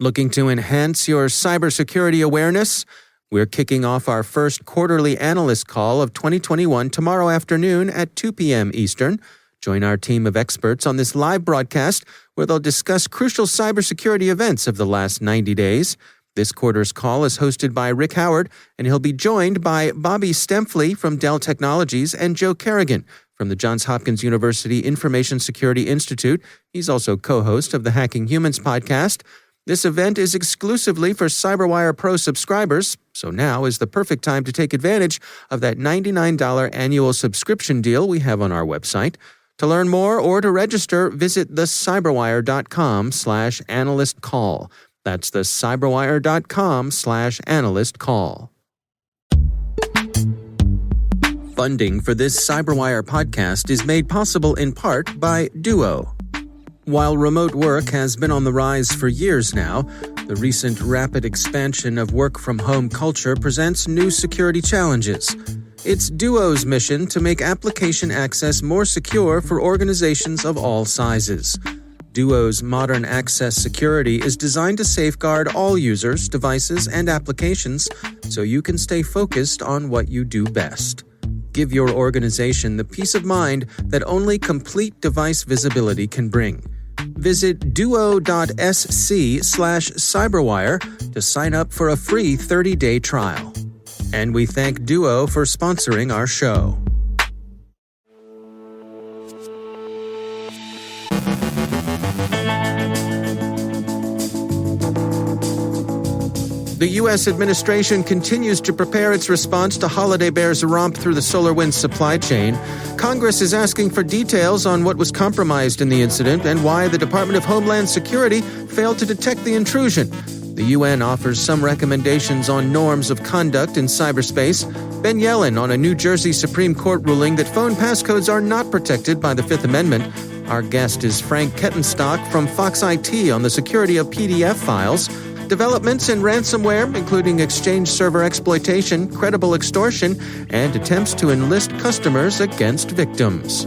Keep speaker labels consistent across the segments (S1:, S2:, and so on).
S1: Looking to enhance your cybersecurity awareness? We're kicking off our first quarterly analyst call of 2021 tomorrow afternoon at 2 p.m. Eastern. Join our team of experts on this live broadcast where they'll discuss crucial cybersecurity events of the last 90 days. This quarter's call is hosted by Rick Howard, and he'll be joined by Bobby Stempfli from Dell Technologies and Joe Kerrigan from the Johns Hopkins University Information Security Institute. He's also co-host of the Hacking Humans podcast. This event is exclusively for CyberWire Pro subscribers, so now is the perfect time to take advantage of that $99 annual subscription deal we have on our website. To learn more or to register, visit thecyberwire.com/analystcall. That's thecyberwire.com/analystcall. Funding for this CyberWire podcast is made possible in part by Duo. While remote work has been on the rise for years now, the recent rapid expansion of work-from-home culture presents new security challenges. It's Duo's mission to make application access more secure for organizations of all sizes. Duo's modern access security is designed to safeguard all users, devices, and applications so you can stay focused on what you do best. Give your organization the peace of mind that only complete device visibility can bring. Visit duo.sc/cyberwire to sign up for a free 30-day trial. And we thank Duo for sponsoring our show. The U.S. administration continues to prepare its response to Holiday Bear's romp through the SolarWinds supply chain. Congress is asking for details on what was compromised in the incident and why the Department of Homeland Security failed to detect the intrusion. The UN offers some recommendations on norms of conduct in cyberspace. Ben Yelin on a New Jersey Supreme Court ruling that phone passcodes are not protected by the Fifth Amendment. Our guest is Frank Kettenstock from FoxIT on the security of PDF files. Developments in ransomware, including exchange server exploitation, credible extortion, and attempts to enlist customers against victims.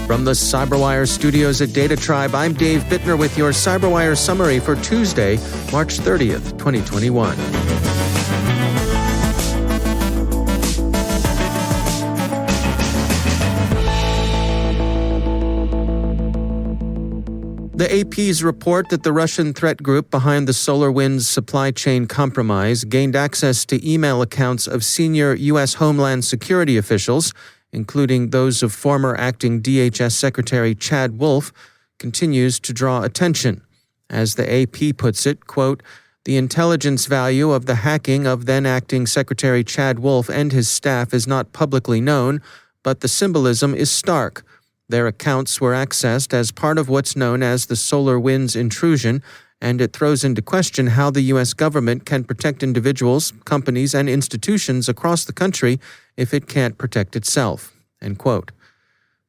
S1: From the CyberWire studios at Data Tribe, I'm Dave Bittner with your CyberWire summary for Tuesday, March 30th, 2021. The AP's report that the Russian threat group behind the SolarWinds supply chain compromise gained access to email accounts of senior U.S. Homeland Security officials, including those of former acting DHS Secretary Chad Wolf, continues to draw attention. As the AP puts it, quote, "The intelligence value of the hacking of then-acting Secretary Chad Wolf and his staff is not publicly known, but the symbolism is stark. Their accounts were accessed as part of what's known as the SolarWinds intrusion, and it throws into question how the U.S. government can protect individuals, companies, and institutions across the country if it can't protect itself." End quote.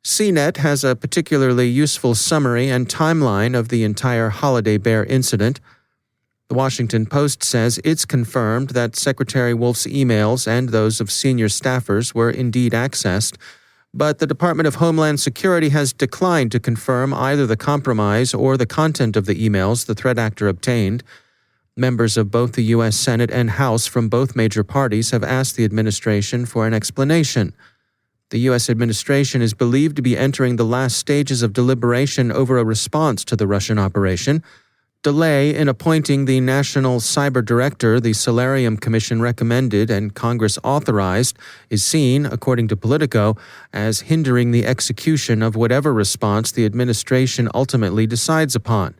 S1: CNET has a particularly useful summary and timeline of the entire Holiday Bear incident. The Washington Post says it's confirmed that Secretary Wolf's emails and those of senior staffers were indeed accessed, but the Department of Homeland Security has declined to confirm either the compromise or the content of the emails the threat actor obtained. Members of both the U.S. Senate and House from both major parties have asked the administration for an explanation. The U.S. administration is believed to be entering the last stages of deliberation over a response to the Russian operation. Delay in appointing the National Cyber Director the Solarium Commission recommended and Congress authorized is seen, according to Politico, as hindering the execution of whatever response the administration ultimately decides upon.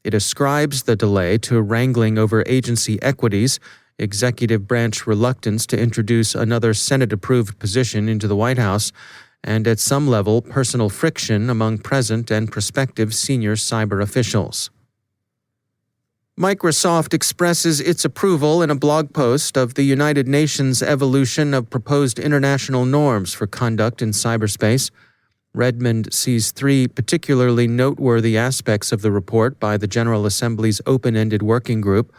S1: It ascribes the delay to wrangling over agency equities, executive branch reluctance to introduce another Senate-approved position into the White House, and at some level personal friction among present and prospective senior cyber officials. Microsoft expresses its approval in a blog post of the United Nations evolution of proposed international norms for conduct in cyberspace. Redmond sees three particularly noteworthy aspects of the report by the General Assembly's open-ended working group.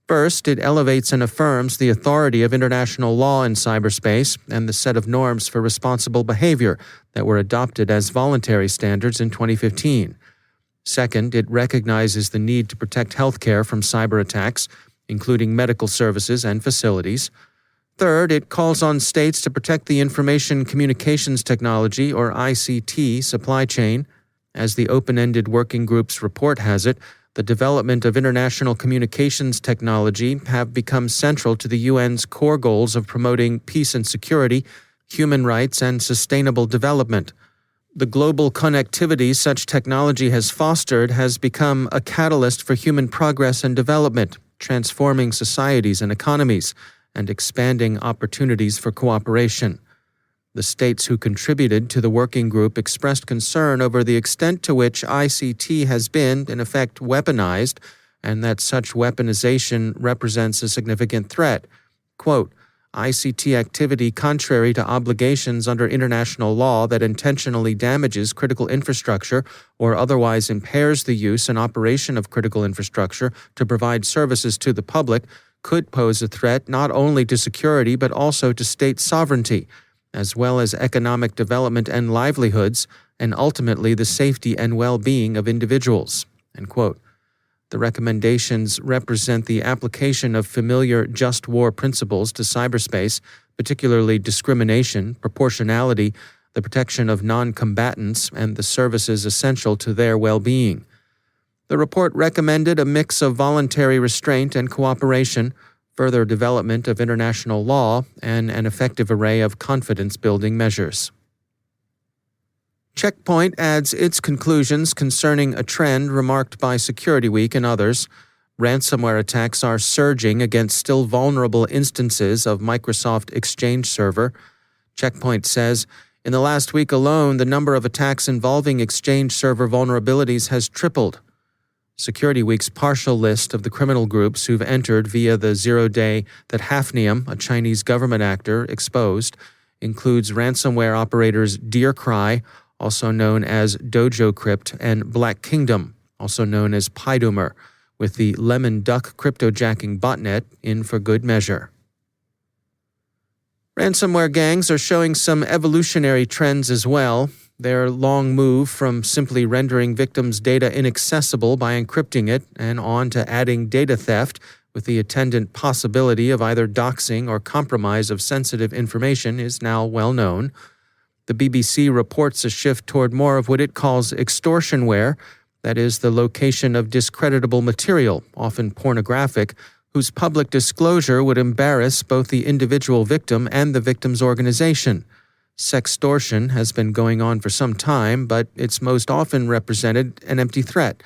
S1: First, it elevates and affirms the authority of international law in cyberspace and the set of norms for responsible behavior that were adopted as voluntary standards in 2015. Second, it recognizes the need to protect healthcare from cyber attacks, including medical services and facilities. Third, it calls on states to protect the information communications technology, or ICT, supply chain. As the open-ended working group's report has it, the development of international communications technology have become central to the UN's core goals of promoting peace and security, human rights, and sustainable development. The global connectivity such technology has fostered has become a catalyst for human progress and development, transforming societies and economies, and expanding opportunities for cooperation. The states who contributed to the working group expressed concern over the extent to which ICT has been, in effect, weaponized, and that such weaponization represents a significant threat. Quote, ICT activity contrary to obligations under international law that intentionally damages critical infrastructure or otherwise impairs the use and operation of critical infrastructure to provide services to the public could pose a threat not only to security but also to state sovereignty, as well as economic development and livelihoods, and ultimately the safety and well-being of individuals. End quote. The recommendations represent the application of familiar just war principles to cyberspace, particularly discrimination, proportionality, the protection of non-combatants, and the services essential to their well-being. The report recommended a mix of voluntary restraint and cooperation, further development of international law, and an effective array of confidence-building measures. Checkpoint adds its conclusions concerning a trend remarked by Security Week and others. Ransomware attacks are surging against still vulnerable instances of Microsoft Exchange Server. Checkpoint says, in the last week alone, the number of attacks involving Exchange Server vulnerabilities has tripled. Security Week's partial list of the criminal groups who've entered via the 0-day that Hafnium, a Chinese government actor, exposed, includes ransomware operators DearCry, also known as Dojo Crypt, and Black Kingdom, also known as Pydomer, with the Lemon Duck cryptojacking botnet in for good measure. Ransomware gangs are showing some evolutionary trends as well. Their long move from simply rendering victims' data inaccessible by encrypting it and on to adding data theft with the attendant possibility of either doxing or compromise of sensitive information is now well known. The BBC reports a shift toward more of what it calls extortionware, that is, the location of discreditable material, often pornographic, whose public disclosure would embarrass both the individual victim and the victim's organization. Sextortion has been going on for some time, but it's most often represented an empty threat.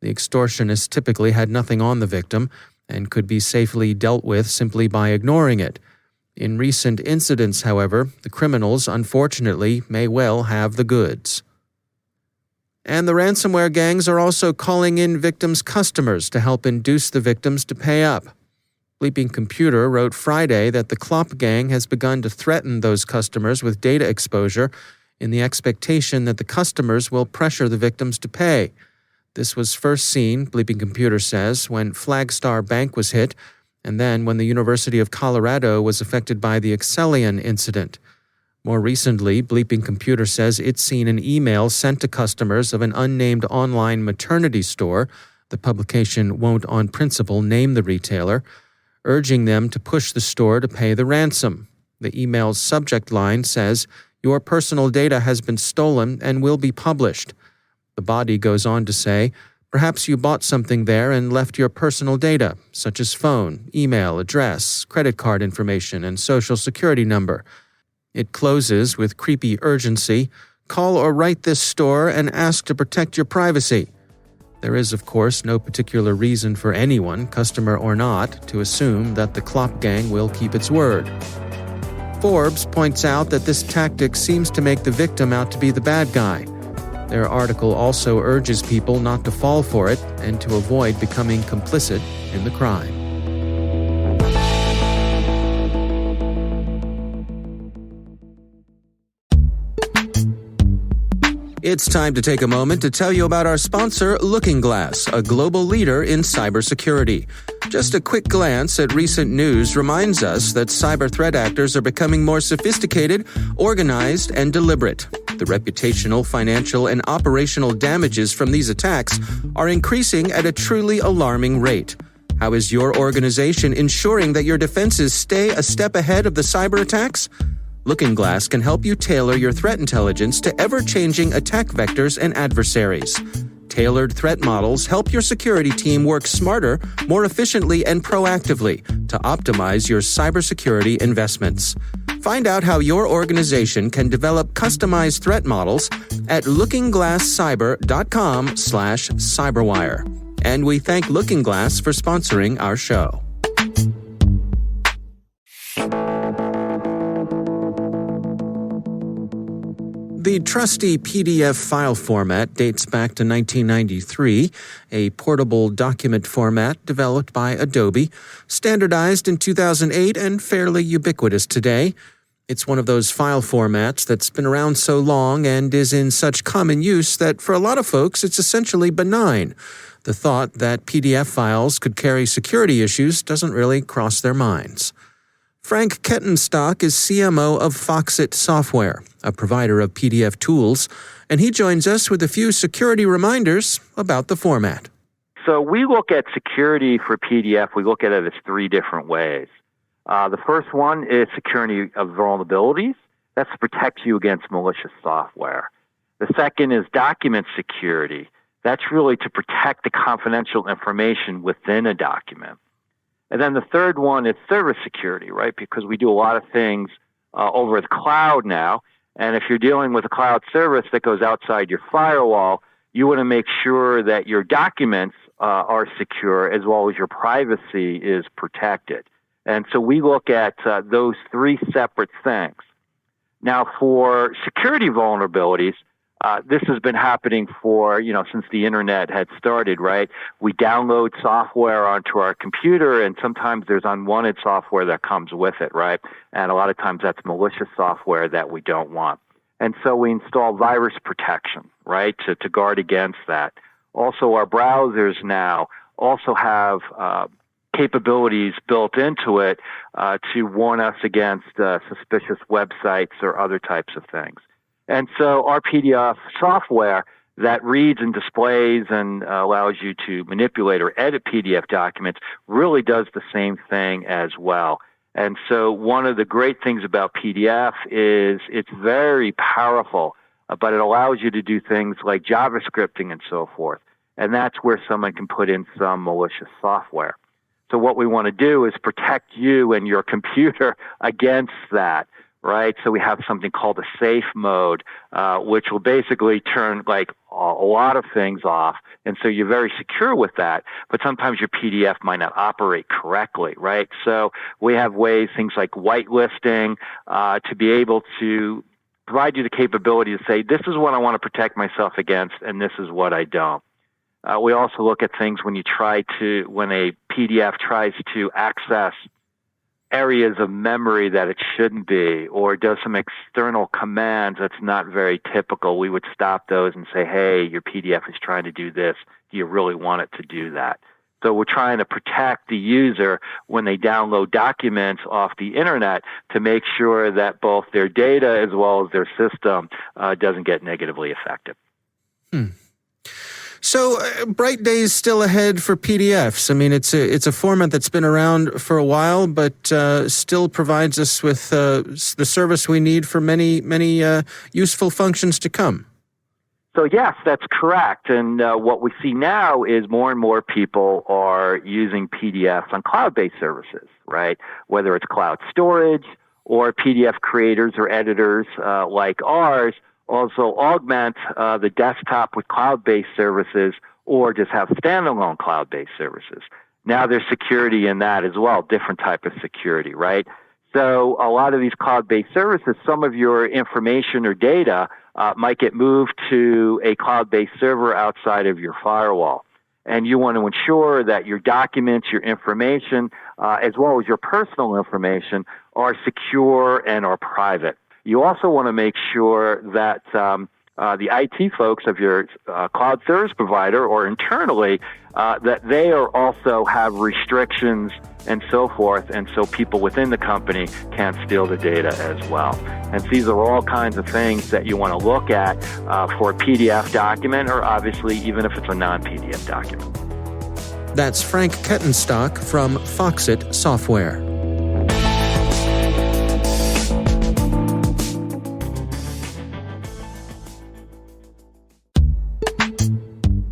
S1: The extortionist typically had nothing on the victim and could be safely dealt with simply by ignoring it. In recent incidents, however, the criminals, unfortunately, may well have the goods. And the ransomware gangs are also calling in victims' customers to help induce the victims to pay up. Bleeping Computer wrote Friday that the Clop gang has begun to threaten those customers with data exposure in the expectation that the customers will pressure the victims to pay. This was first seen, Bleeping Computer says, when Flagstar Bank was hit, and then when the University of Colorado was affected by the Excellion incident. More recently, Bleeping Computer says it's seen an email sent to customers of an unnamed online maternity store, the publication won't on principle name the retailer, urging them to push the store to pay the ransom. The email's subject line says, "Your personal data has been stolen and will be published." The body goes on to say, "Perhaps you bought something there and left your personal data, such as phone, email, address, credit card information, and social security number." It closes with creepy urgency, "Call or write this store and ask to protect your privacy." There is, of course, no particular reason for anyone, customer or not, to assume that the Clop gang will keep its word. Forbes points out that this tactic seems to make the victim out to be the bad guy. Their article also urges people not to fall for it and to avoid becoming complicit in the crime. It's time to take a moment to tell you about our sponsor, LookingGlass, a global leader in cybersecurity. Just a quick glance at recent news reminds us that cyber threat actors are becoming more sophisticated, organized, and deliberate. The reputational, financial, and operational damages from these attacks are increasing at a truly alarming rate. How is your organization ensuring that your defenses stay a step ahead of the cyber attacks? LookingGlass can help you tailor your threat intelligence to ever-changing attack vectors and adversaries. Tailored threat models help your security team work smarter, more efficiently, and proactively to optimize your cybersecurity investments. Find out how your organization can develop customized threat models at lookingglasscyber.com/cyberwire. And we thank LookingGlass for sponsoring our show. The trusty PDF file format dates back to 1993, a portable document format developed by Adobe, standardized in 2008 and fairly ubiquitous today. It's one of those file formats that's been around so long and is in such common use that for a lot of folks it's essentially benign. The thought that PDF files could carry security issues doesn't really cross their minds. Frank Kettenstock is CMO of FoxIT Software, a provider of PDF tools, and he joins us with a few security reminders about the format.
S2: So we look at security for PDF, we look at it as three different ways. The first one is security of vulnerabilities. That's to protect you against malicious software. The second is document security. That's really to protect the confidential information within a document. And then the third one is service security, right? Because we do a lot of things over the cloud now. And if you're dealing with a cloud service that goes outside your firewall, you want to make sure that your documents are secure as well as your privacy is protected. And so we look at those three separate things. Now, for security vulnerabilities, this has been happening for, since the internet had started, right? We download software onto our computer, and sometimes there's unwanted software that comes with it, right? And a lot of times that's malicious software that we don't want. And so we install virus protection, right, to guard against that. Also, our browsers now also have capabilities built into it to warn us against suspicious websites or other types of things. And so our PDF software that reads and displays and allows you to manipulate or edit PDF documents really does the same thing as well. And so one of the great things about PDF is it's very powerful, but it allows you to do things like JavaScripting and so forth. And that's where someone can put in some malicious software. So what we want to do is protect you and your computer against that. Right, so we have something called a safe mode, which will basically turn like a lot of things off, and so you're very secure with that. But sometimes your PDF might not operate correctly, right? So we have ways, things like whitelisting, to be able to provide you the capability to say, this is what I want to protect myself against, and this is what I don't. We also look at things when a PDF tries to access areas of memory that it shouldn't be, or does some external commands that's not very typical. We would stop those and say, hey, your PDF is trying to do this. Do you really want it to do that? So we're trying to protect the user when they download documents off the internet to make sure that both their data as well as their system doesn't get negatively affected.
S1: So bright days still ahead for PDFs. I mean, it's a format that's been around for a while, but still provides us with the service we need for many useful functions to come.
S2: So yes, that's correct. And what we see now is more and more people are using PDFs on cloud-based services, right? Whether it's cloud storage or PDF creators or editors like ours also augment the desktop with cloud-based services or just have standalone cloud-based services. Now there's security in that as well, different type of security, right? So a lot of these cloud-based services, some of your information or data might get moved to a cloud-based server outside of your firewall. And you want to ensure that your documents, your information, as well as your personal information are secure and are private. You also want to make sure that the IT folks of your cloud service provider or internally, that they are also have restrictions and so forth, and so people within the company can't steal the data as well. And these are all kinds of things that you want to look at for a PDF document, or obviously even if it's a non-PDF document.
S1: That's Frank Kettenstock from FoxIT Software.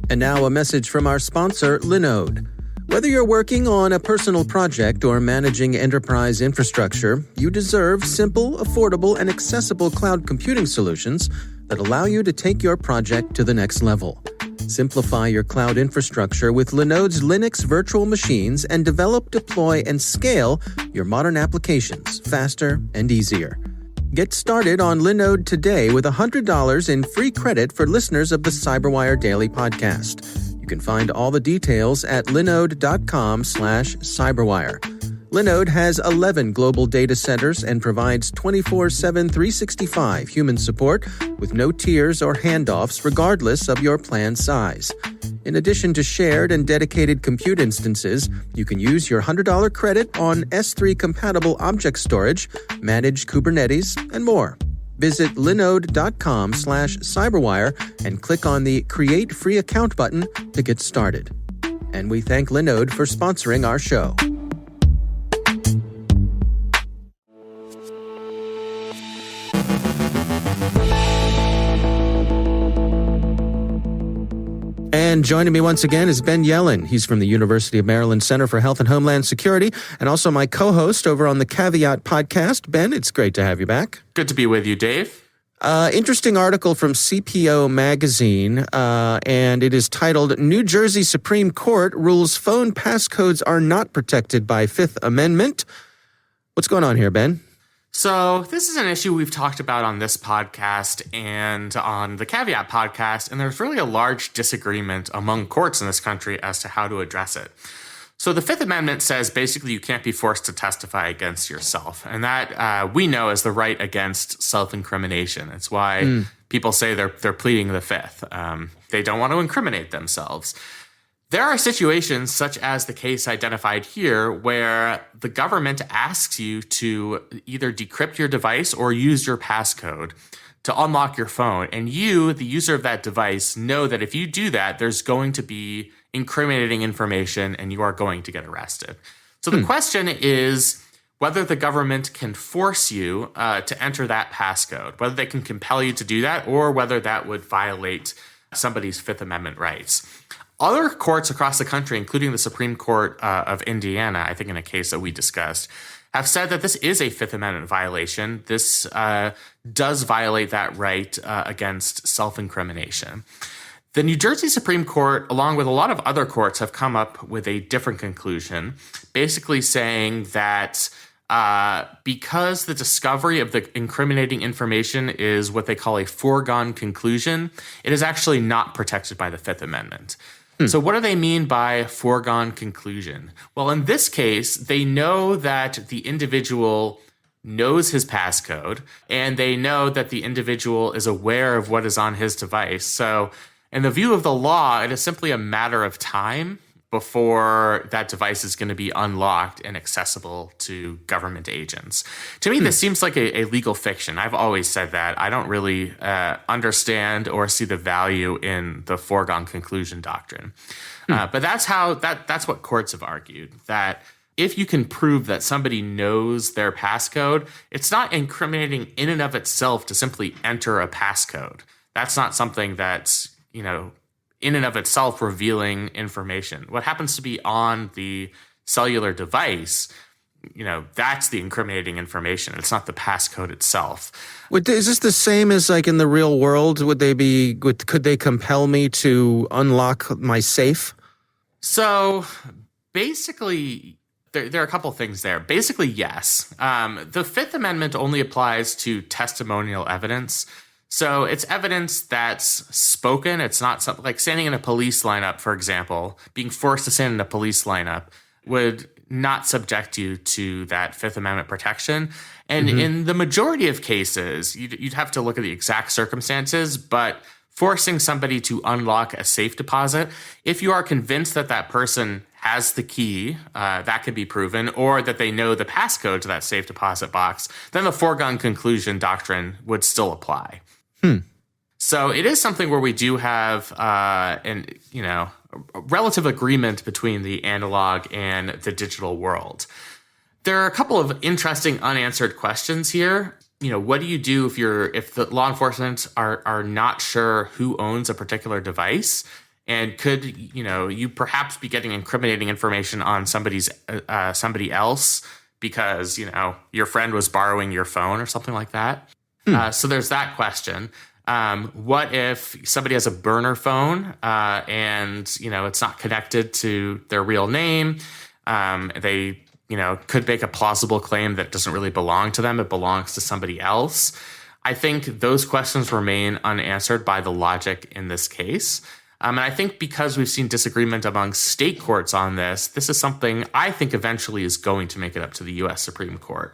S1: And now a message from our sponsor, Linode. Whether you're working on a personal project or managing enterprise infrastructure, you deserve simple, affordable, and accessible cloud computing solutions that allow you to take your project to the next level. Simplify your cloud infrastructure with Linode's Linux virtual machines and develop, deploy, and scale your modern applications faster and easier. Get started on Linode today with $100 in free credit for listeners of the CyberWire Daily Podcast. You can find all the details at linode.com/cyberwire. Linode has 11 global data centers and provides 24/7, 365 human support with no tiers or handoffs regardless of your plan size. In addition to shared and dedicated compute instances, you can use your $100 credit on S3-compatible object storage, managed Kubernetes, and more. Visit linode.com/cyberwire and click on the Create Free Account button to get started. And we thank Linode for sponsoring our show. And joining me once again is Ben Yelin. He's from the University of Maryland Center for Health and Homeland Security, and also my co-host over on the Caveat podcast. Ben, it's great to have you back.
S3: Good to be with you, Dave.
S1: Interesting article from CPO Magazine, and it is titled, New Jersey Supreme Court Rules Phone Passcodes Are Not Protected by Fifth Amendment. What's going on here, Ben?
S3: So this is an issue we've talked about on this podcast and on the Caveat podcast, and there's really a large disagreement among courts in this country as to how to address it. So the Fifth Amendment says basically you can't be forced to testify against yourself, and that we know is the right against self-incrimination. It's why people say they're pleading the Fifth. They don't want to incriminate themselves. There are situations, such as the case identified here, where the government asks you to either decrypt your device or use your passcode to unlock your phone. And you, the user of that device, know that if you do that, there's going to be incriminating information and you are going to get arrested. So the question is whether the government can force you to enter that passcode, whether they can compel you to do that, or whether that would violate somebody's Fifth Amendment rights. Other courts across the country, including the Supreme Court of Indiana, I think in a case that we discussed, have said that this is a Fifth Amendment violation. This does violate that right against self-incrimination. The New Jersey Supreme Court, along with a lot of other courts, have come up with a different conclusion, basically saying that because the discovery of the incriminating information is what they call a foregone conclusion, it is actually not protected by the Fifth Amendment. So what do they mean by foregone conclusion? Well, in this case, they know that the individual knows his passcode, and they know that the individual is aware of what is on his device. So in the view of the law, it is simply a matter of time before that device is going to be unlocked and accessible to government agents. To me, this seems like a legal fiction. I've always said that. I don't really understand or see the value in the foregone conclusion doctrine. But that's what courts have argued, that if you can prove that somebody knows their passcode, it's not incriminating in and of itself to simply enter a passcode. That's not something that's, in and of itself revealing information. What happens to be on the cellular device, that's the incriminating information. It's not the passcode itself.
S1: Is this the same as like in the real world? Could they compel me to unlock my safe?
S3: So basically, there are a couple things there. Basically, yes. The Fifth Amendment only applies to testimonial evidence. So it's evidence that's spoken. It's not something like standing in a police lineup, for example. Being forced to stand in a police lineup would not subject you to that Fifth Amendment protection. And in the majority of cases, you'd have to look at the exact circumstances, but forcing somebody to unlock a safe deposit, if you are convinced that that person has the key, that could be proven, or that they know the passcode to that safe deposit box, then the foregone conclusion doctrine would still apply. So it is something where we do have a relative agreement between the analog and the digital world. There are a couple of interesting unanswered questions here. What do you do if the law enforcement are not sure who owns a particular device? And could you perhaps be getting incriminating information on somebody else because your friend was borrowing your phone or something like that? So there's that question. What if somebody has a burner phone and it's not connected to their real name? They could make a plausible claim that doesn't really belong to them. It belongs to somebody else. I think those questions remain unanswered by the logic in this case. And I think because we've seen disagreement among state courts on this is something I think eventually is going to make it up to the U.S. Supreme Court.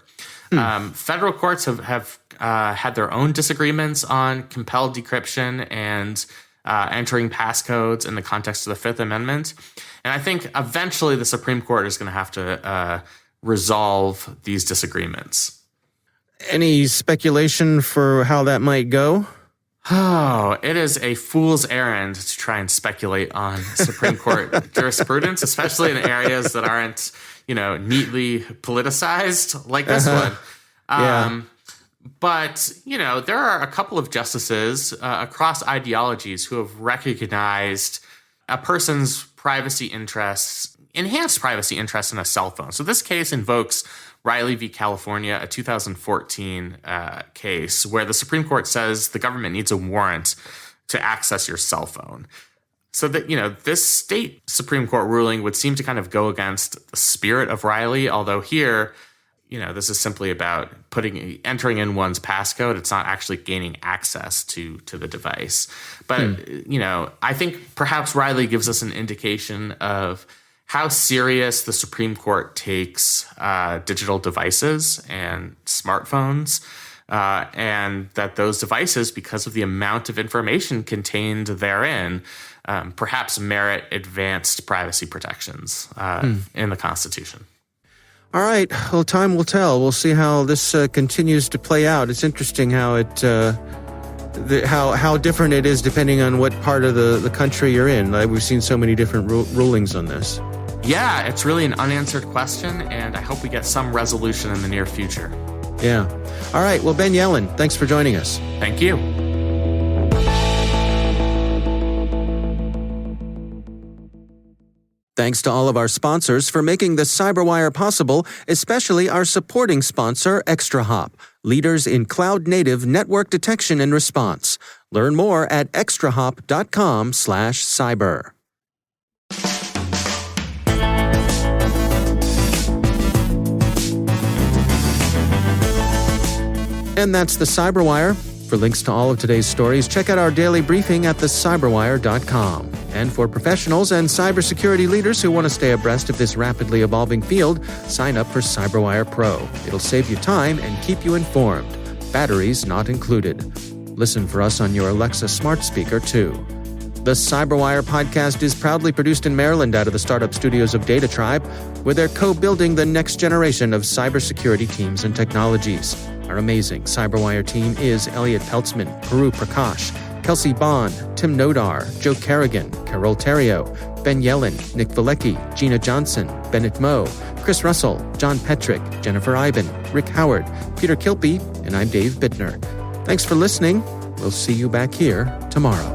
S3: Federal courts have had their own disagreements on compelled decryption and entering passcodes in the context of the Fifth Amendment. And I think eventually the Supreme Court is going to have to resolve these disagreements.
S1: Any speculation for how that might go?
S3: Oh, it is a fool's errand to try and speculate on Supreme Court jurisprudence, especially in areas that aren't, neatly politicized like this one. But, there are a couple of justices across ideologies who have recognized a person's privacy interests, enhanced privacy interests in a cell phone. So this case invokes Riley v. California, a 2014 case where the Supreme Court says the government needs a warrant to access your cell phone. So that, this state Supreme Court ruling would seem to kind of go against the spirit of Riley, although here, this is simply about entering in one's passcode. It's not actually gaining access to the device. But, I think perhaps Riley gives us an indication of how serious the Supreme Court takes digital devices and smartphones, and that those devices, because of the amount of information contained therein, perhaps merit advanced privacy protections in the Constitution.
S1: All right. Well, time will tell. We'll see how this continues to play out. It's interesting how how different it is depending on what part of the country you're in. We've seen so many different rulings on this.
S3: Yeah, it's really an unanswered question, and I hope we get some resolution in the near future.
S1: Yeah. All right. Well, Ben Yelin, thanks for joining us.
S3: Thank you.
S1: Thanks to all of our sponsors for making the CyberWire possible, especially our supporting sponsor, ExtraHop, leaders in cloud-native network detection and response. Learn more at extrahop.com/cyber. And that's the CyberWire. For links to all of today's stories, check out our daily briefing at thecyberwire.com. And for professionals and cybersecurity leaders who want to stay abreast of this rapidly evolving field, sign up for CyberWire Pro. It'll save you time and keep you informed. Batteries not included. Listen for us on your Alexa smart speaker, too. The CyberWire podcast is proudly produced in Maryland out of the startup studios of Data Tribe, where they're co-building the next generation of cybersecurity teams and technologies. Our amazing CyberWire team is Elliot Peltzman, Puru Prakash, Kelsey Bond, Tim Nodar, Joe Kerrigan, Carol Terrio, Ben Yelin, Nick Valecki, Gina Johnson, Bennett Moe, Chris Russell, John Petrick, Jennifer Iben, Rick Howard, Peter Kilpie, and I'm Dave Bittner. Thanks for listening. We'll see you back here tomorrow.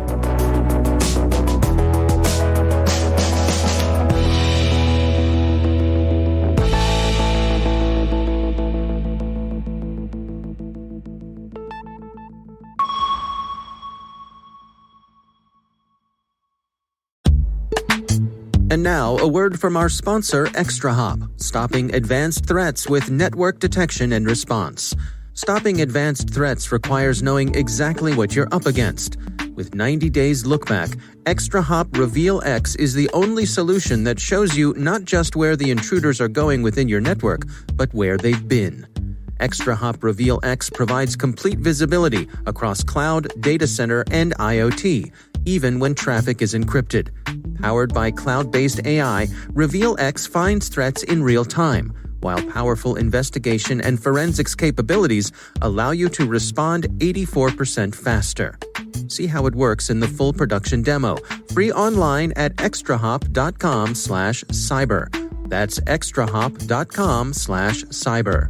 S1: And now, a word from our sponsor, ExtraHop, stopping advanced threats with network detection and response. Stopping advanced threats requires knowing exactly what you're up against. With 90 days look-back, ExtraHop Reveal X is the only solution that shows you not just where the intruders are going within your network, but where they've been. ExtraHop Reveal X provides complete visibility across cloud, data center, and IoT, even when traffic is encrypted. Powered by cloud-based AI, Reveal X finds threats in real time, while powerful investigation and forensics capabilities allow you to respond 84% faster. See how it works in the full production demo, free online at extrahop.com/cyber. That's extrahop.com/cyber.